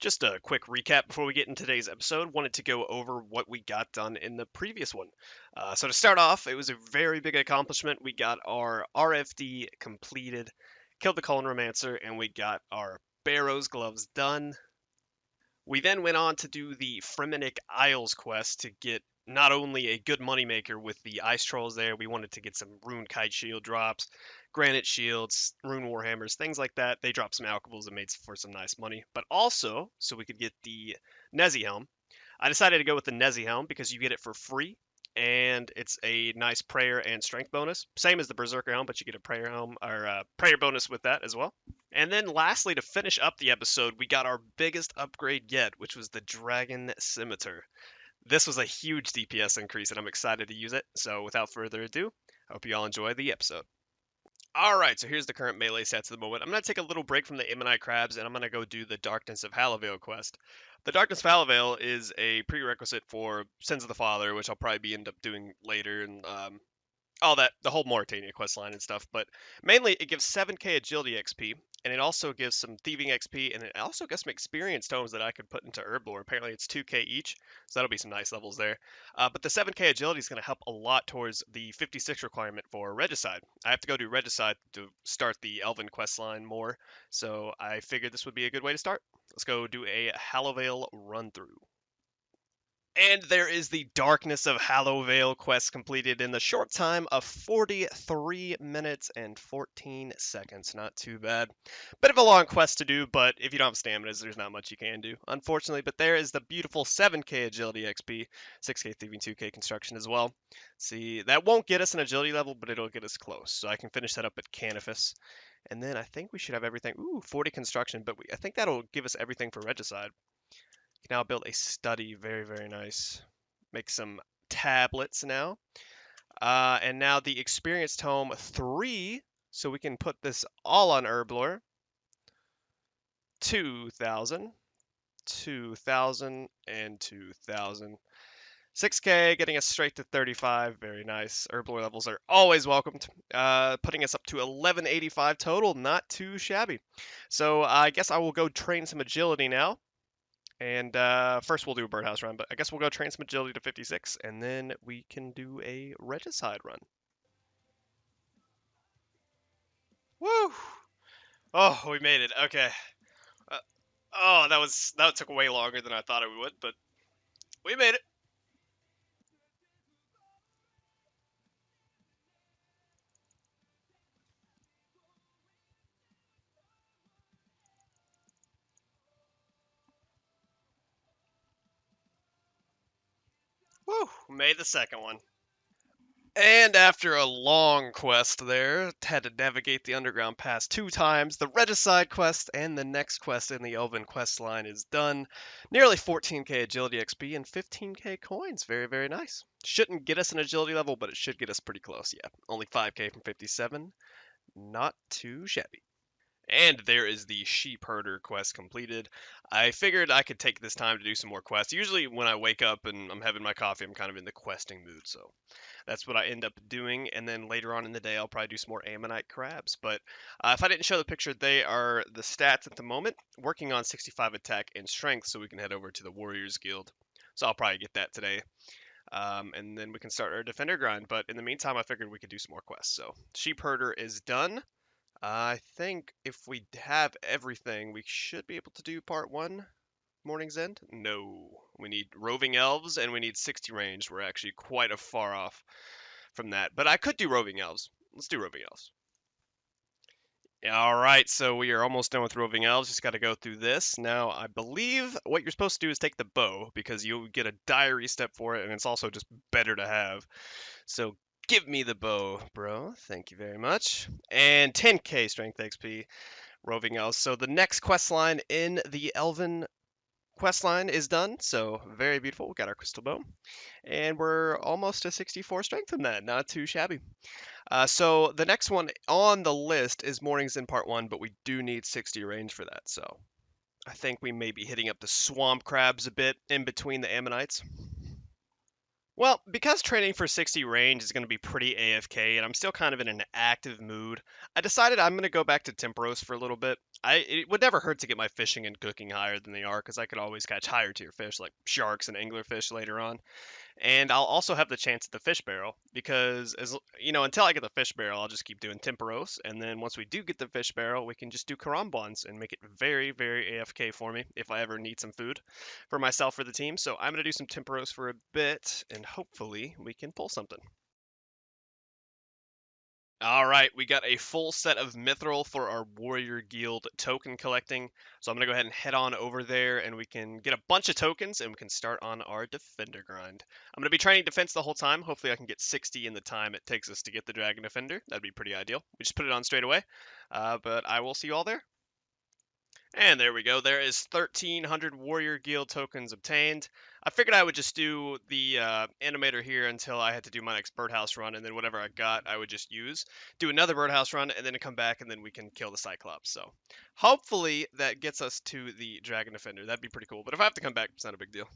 Just a quick recap before we get into today's episode. Wanted to go over what we got done in the previous one. So to start off, it was a very big accomplishment. We got our RFD completed, killed the Colon Romancer, and we got our Barrow's Gloves done. We then went on to do the Fremenic Isles quest to get not only a good moneymaker with the ice trolls there, we wanted to get some rune kite shield drops, granite shields, rune warhammers, things like that. They dropped some alchemables and made for some nice money, but also so we could get the Nezi helm. I decided to go with the Nezi helm because you get it for free and it's a nice prayer and strength bonus. Same as the Berserker helm, but you get a prayer helm or prayer bonus with that as well. And then lastly, to finish up the episode, we got our biggest upgrade yet, which was the Dragon Scimitar. This was a huge DPS increase, and I'm excited to use it. So without further ado, I hope you all enjoy the episode. Alright, so here's the current melee stats at the moment. I'm going to take a little break from the Ammonite Crabs, and I'm going to go do the Darkness of Halavale quest. The Darkness of Halavale is a prerequisite for Sins of the Father, which I'll probably end up doing later, and all that, the whole Mauritania quest line and stuff. But mainly, it gives 7k agility XP, and it also gives some thieving XP, and it also gives some experience tomes that I could put into Herblore. Apparently, it's 2k each, so that'll be some nice levels there. But the 7k agility is going to help a lot towards the 56 requirement for Regicide. I have to go do Regicide to start the Elven quest line more, so I figured this would be a good way to start. Let's go do a Halavale run through. And there is the Darkness of Halovale quest completed in the short time of 43 minutes and 14 seconds. Not too bad. Bit of a long quest to do, but if you don't have stamina, there's not much you can do, unfortunately. But there is the beautiful 7k agility XP, 6k thieving, 2k construction as well. See, that won't get us an agility level, but it'll get us close. So I can finish that up at Canifus. And then I think we should have everything. Ooh, 40 construction, but I think that'll give us everything for Regicide. Can now build a study. Very, very nice. Make some tablets now. And now the Experienced Home 3. So we can put this all on Herblore. 2,000. 2,000 and 2,000. 6k, getting us straight to 35. Very nice. Herblore levels are always welcomed. Putting us up to 1185 total. Not too shabby. So I guess I will go train some agility now. And first we'll do a birdhouse run, but I guess we'll go train some agility to 56, and then we can do a regicide run. Woo! Oh, we made it. Okay. Uh, oh, that took way longer than I thought it would, but we made it. Woo! Made the second one. And after a long quest there, had to navigate the underground pass 2 times, the Regicide quest and the next quest in the Elven quest line is done. Nearly 14k agility XP and 15k coins. Very, very nice. Shouldn't get us an agility level, but it should get us pretty close, yeah. Only 5k from 57. Not too shabby. And there is the sheep herder quest completed. I figured I could take this time to do some more quests. Usually when I wake up and I'm having my coffee, I'm kind of in the questing mood, so that's what I end up doing. And then later on in the day, I'll probably do some more ammonite crabs. But if I didn't show the picture, they are the stats at the moment. Working on 65 attack and strength, so we can head over to the Warriors Guild. So I'll probably get that today. And then we can start our defender grind. But in the meantime, I figured we could do some more quests. So sheep herder is done. I think if we have everything, we should be able to do part 1, Morning's End. No, we need roving elves and we need 60 range. We're actually quite a far off from that, but I could do roving elves. Let's do roving elves. All right, so we are almost done with roving elves. Just got to go through this. Now, I believe what you're supposed to do is take the bow because you'll get a diary step for it, and it's also just better to have. So give me the bow, bro. Thank you very much. And 10k strength XP, roving elves. So the next quest line in the Elven quest line is done. So very beautiful. We got our crystal bow. And we're almost to 64 strength from that. Not too shabby. So the next one on the list is Mornings in part 1, but we do need 60 range for that. So I think we may be hitting up the swamp crabs a bit in between the ammonites. Well, because training for 60 range is going to be pretty AFK and I'm still kind of in an active mood, I decided I'm going to go back to Temperos for a little bit. It would never hurt to get my fishing and cooking higher than they are because I could always catch higher tier fish like sharks and anglerfish later on. And I'll also have the chance at the fish barrel because until I get the fish barrel, I'll just keep doing temperos, and then once we do get the fish barrel, we can just do karambans and make it very, very AFK for me if I ever need some food for myself or the team. So I'm gonna do some temperos for a bit, and hopefully we can pull something. All right, we got a full set of Mithril for our Warrior Guild token collecting. So I'm going to go ahead and head on over there and we can get a bunch of tokens and we can start on our Defender grind. I'm going to be training defense the whole time. Hopefully I can get 60 in the time it takes us to get the Dragon Defender. That'd be pretty ideal. We just put it on straight away. But I will see you all there. And there we go. There is 1,300 Warrior Guild tokens obtained. I figured I would just do the animator here until I had to do my next birdhouse run, and then whatever I got, I would just use. Do another birdhouse run, and then come back, and then we can kill the Cyclops. So hopefully that gets us to the Dragon Defender. That'd be pretty cool. But if I have to come back, it's not a big deal.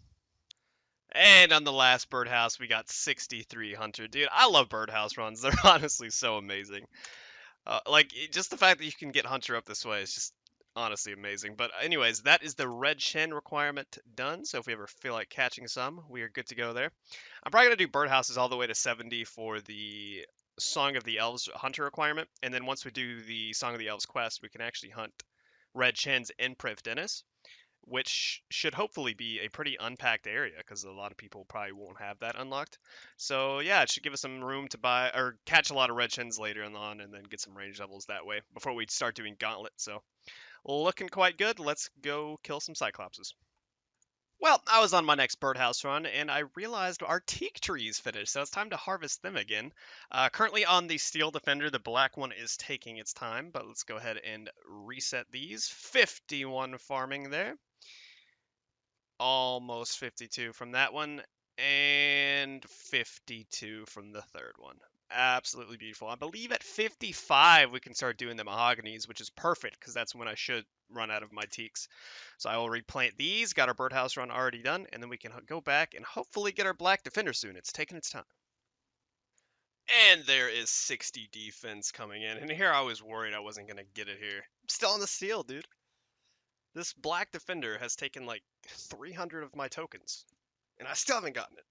And on the last birdhouse, we got 6,300. Dude, I love birdhouse runs. They're honestly so amazing. Just the fact that you can get Hunter up this way is just honestly amazing. But anyways, that is the red shen requirement done. So if we ever feel like catching some, we are good to go there. I'm probably gonna do birdhouses all the way to 70 for the Song of the Elves Hunter requirement, and then once we do the Song of the Elves quest, we can actually hunt red shens in Priv Dennis, which should hopefully be a pretty unpacked area because a lot of people probably won't have that unlocked. So yeah, it should give us some room to buy or catch a lot of red shins later on, and then get some range levels that way before we start doing gauntlet. So looking quite good. Let's go kill some cyclopses. Well, I was on my next birdhouse run and I realized our teak trees finished, so it's time to harvest them again. Currently on the steel defender, the black one is taking its time, but let's go ahead and reset these. 51 farming there. Almost 52 from that one, and 52 from the third one. Absolutely beautiful. I believe at 55 we can start doing the mahoganies, which is perfect because that's when I should run out of my teaks. So I will replant these. Got our birdhouse run already done, and then we can go back and hopefully get our black defender soon. It's taking its time. And there is 60 defense coming in. And here I was worried I wasn't going to get it here. I'm still on the seal, dude. This black defender has taken like 300 of my tokens, and I still haven't gotten it.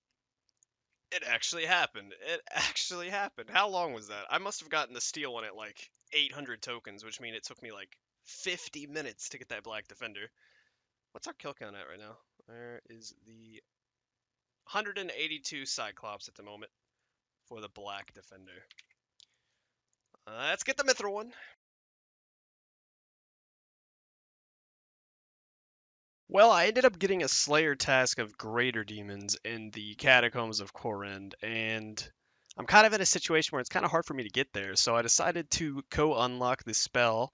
It actually happened. It actually happened. How long was that? I must have gotten the steel one at like 800 tokens, which means it took me like 50 minutes to get that black defender. What's our kill count at right now? There is the 182 Cyclops at the moment for the black defender. Let's get the mithril one. Well, I ended up getting a Slayer task of Greater Demons in the Catacombs of Korend, and I'm kind of in a situation where it's kind of hard for me to get there, so I decided to co-unlock the spell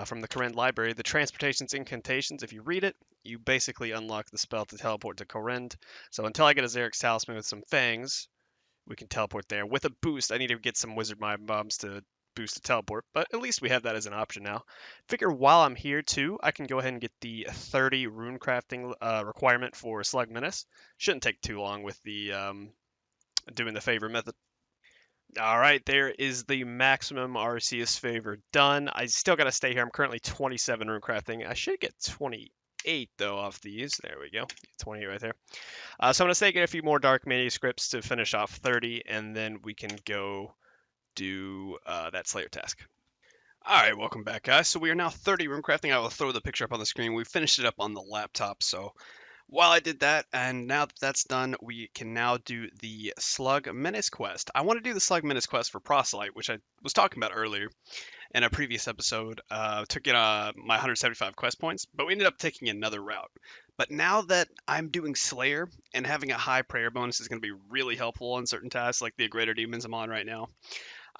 from the Korend library, the Transportation's Incantations. If you read it, you basically unlock the spell to teleport to Korend. So until I get a Xeric's Talisman with some fangs, we can teleport there. With a boost, I need to get some Wizard Mind Bombs to boost the teleport, but at least we have that as an option now. Figure while I'm here too, I can go ahead and get the 30 rune crafting requirement for Slug Menace. Shouldn't take too long with the doing the favor method. All right, there is the maximum Arceus favor done. I still got to stay here. I'm currently 27 rune crafting. I should get 28 though off these. There we go. 28 right there. So I'm going to stay get a few more dark manuscripts to finish off 30, and then we can go do that Slayer task. All right, welcome back, guys. So we are now 30 room crafting. I will throw the picture up on the screen. We finished it up on the laptop. So while I did that, and now that that's done, we can now do the Slug Menace quest. I want to do the Slug Menace quest for Proselyte, which I was talking about earlier in a previous episode to get my 175 quest points, but we ended up taking another route. But now that I'm doing Slayer and having a high prayer bonus is going to be really helpful on certain tasks like the Greater Demons I'm on right now,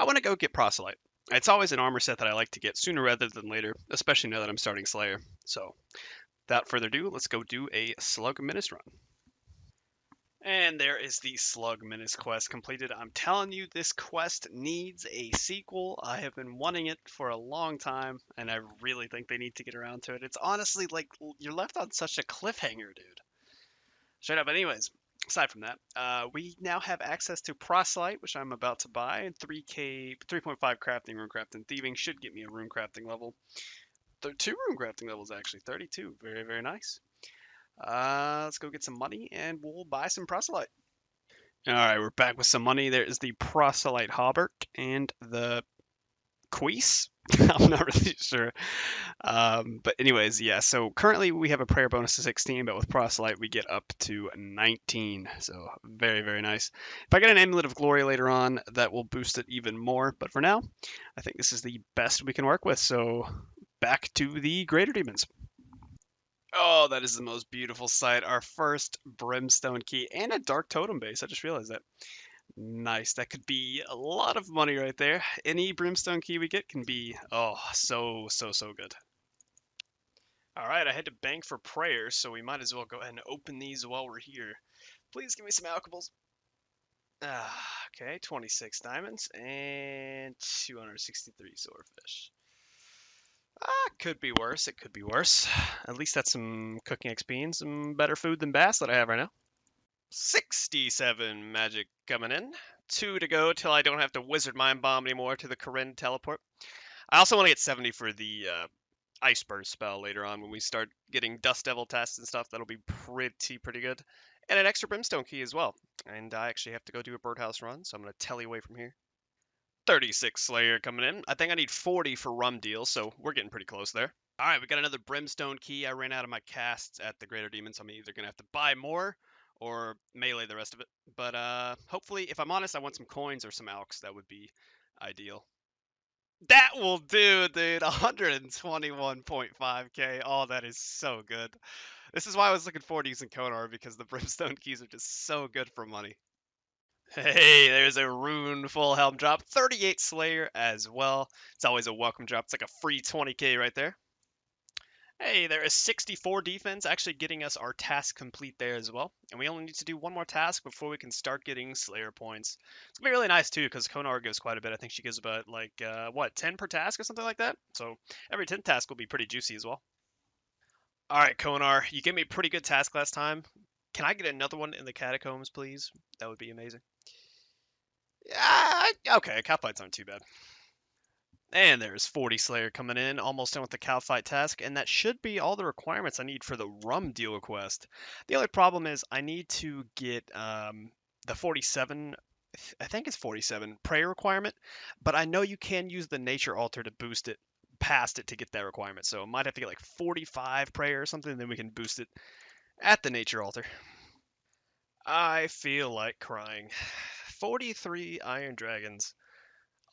I want to go get Proselyte. It's always an armor set that I like to get sooner rather than later, especially now that I'm starting Slayer. So, without further ado, let's go do a Slug Menace run. And there is the Slug Menace quest completed. I'm telling you, this quest needs a sequel. I have been wanting it for a long time, and I really think they need to get around to it. It's honestly like you're left on such a cliffhanger, dude. Straight up. Anyways, aside from that, we now have access to Proselyte, which I'm about to buy, and 3.5 crafting, rune crafting, thieving should get me a rune crafting level. Two rune crafting levels actually, 32. Very, very nice. Let's go get some money and we'll buy some Proselyte. All right, we're back with some money. There is the Proselyte Hauberk and the Queese. I'm not really sure. But anyways, yeah. So currently we have a prayer bonus to 16, but with proselyte we get up to 19. So very, very nice. If I get an amulet of glory later on, that will boost it even more. But for now, I think this is the best we can work with. So back to the greater demons. Oh, that is the most beautiful sight. Our first brimstone key and a dark totem base. I just realized that. Nice. That could be a lot of money right there. Any brimstone key we get can be, oh, so, so, so good. All right, I had to bank for prayers, so we might as well go ahead and open these while we're here. Please give me some alchemables. Okay, 26 diamonds and 263 swordfish. Could be worse. It could be worse. At least that's some cooking XP and some better food than bass that I have right now. 67 magic coming in. Two to go till I don't have to wizard mind bomb anymore to the Corinne teleport. I also want to get 70 for the Ice Burst spell later on when we start getting Dust Devil tests and stuff. That'll be pretty good. And an extra Brimstone key as well. And I actually have to go do a birdhouse run, so I'm going to tele away from here. 36 Slayer coming in. I think I need 40 for Rum Deal, so we're getting pretty close there. All right, we got another Brimstone key. I ran out of my casts at the Greater Demon, so I'm either going to have to buy more or melee the rest of it. But hopefully, if I'm honest, I want some coins or some alks. That would be ideal. That will do, dude. 121.5k. Oh, that is so good. This is why I was looking forward to using Konar because the Brimstone keys are just so good for money. Hey, there's a rune full helm drop. 38 Slayer as well. It's always a welcome drop. It's like a free 20k right there. Hey, there is 64 defense, actually getting us our task complete there as well. And we only need to do one more task before we can start getting Slayer points. It's gonna be really nice too, because Konar gives quite a bit. I think she gives about like what 10 per task or something like that. So every 10th task will be pretty juicy as well. All right, Konar, you gave me a pretty good task last time. Can I get another one in the catacombs, please? That would be amazing. Yeah, okay, cow fights aren't too bad. And there's 40 Slayer coming in, almost done with the cow fight task, and that should be all the requirements I need for the rum deal quest. The only problem is I need to get the 47, I think it's 47 prayer requirement, but I know you can use the nature altar to boost it past it to get that requirement, so I might have to get like 45 prayer or something, and then we can boost it at the nature altar. I feel like crying. 43 Iron Dragons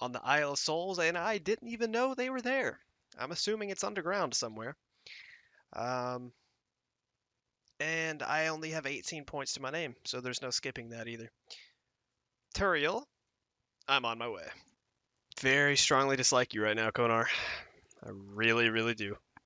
on the Isle of Souls, and I didn't even know they were there. I'm assuming it's underground somewhere. Um, and I only have 18 points to my name, so there's no skipping that either. Turiel, I'm on my way. Very strongly dislike you right now, Konar. I really, really do.